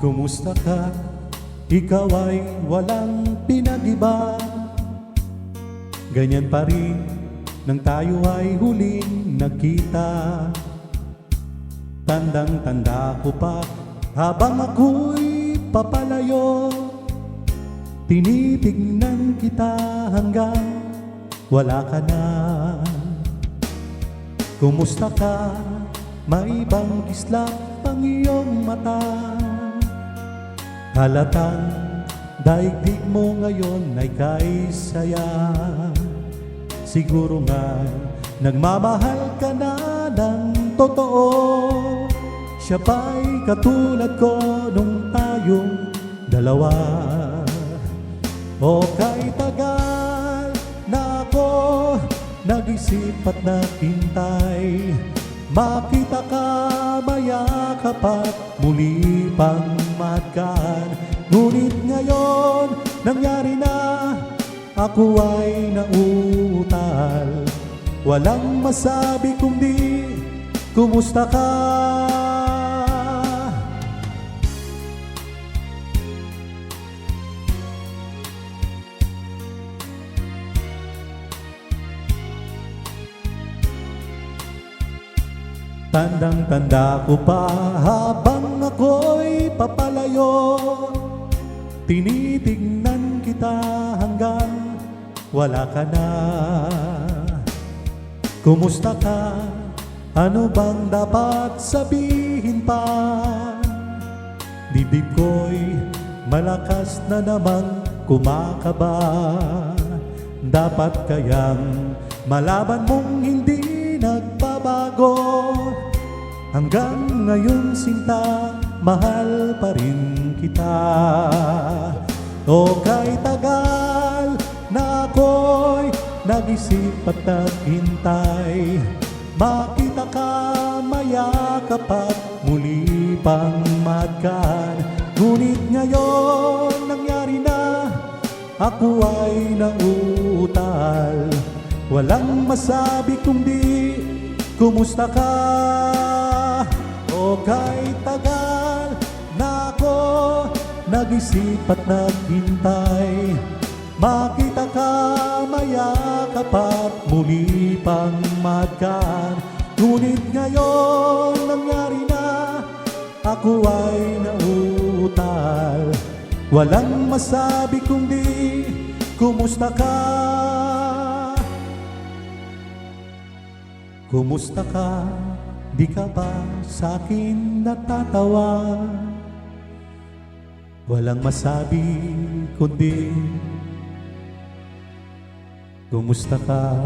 Kumusta ka? Ikaw ay walang pinag-iba. Ganyan pa rin nang tayo ay huling nagkita. Tandang-tanda ko pa habang ako'y papalayo, tinitignan kita hanggang wala ka na. Kumusta ka? Maibang kislap ang iyong mata. Halatang daigdig mo ngayon ay kay saya. Siguro nga nagmamahal ka na ng totoo. Siya ba'y katulad ko nung tayong dalawa? O kay tagal na ako nag-isip at naghintay, makita ka, mayakap at muli pang matkan. Ngunit ngayon nangyari na, ako ay nauutal. Walang masabi kundi kumusta ka? Tandang-tanda ko pa habang ako'y papalayo, tinitignan kita hanggang wala ka na. Kumusta ka? Ano bang dapat sabihin pa? Bibig ko'y malakas na namang kumakaba. Dapat kayang malaban mong hindi nagbabago. Hanggang ngayon sinta, mahal pa rin kita. O kay tagal na ako'y nag-isip at naghintay, makita ka, mayakap at muli pang matkan. Ngunit ngayon nangyari na, ako ay nauutal. Walang masabi kundi kumusta ka? O kay tagal na ako nag-isip at naghintay, makita ka, mayakap at muli pang matkan. Ngunit ngayon nangyari na, ako ay nauutal. Walang masabi kundi kumusta ka? Kumusta ka? Di ka ba sa'kin natatawa? Walang masabi kundi kumusta ka?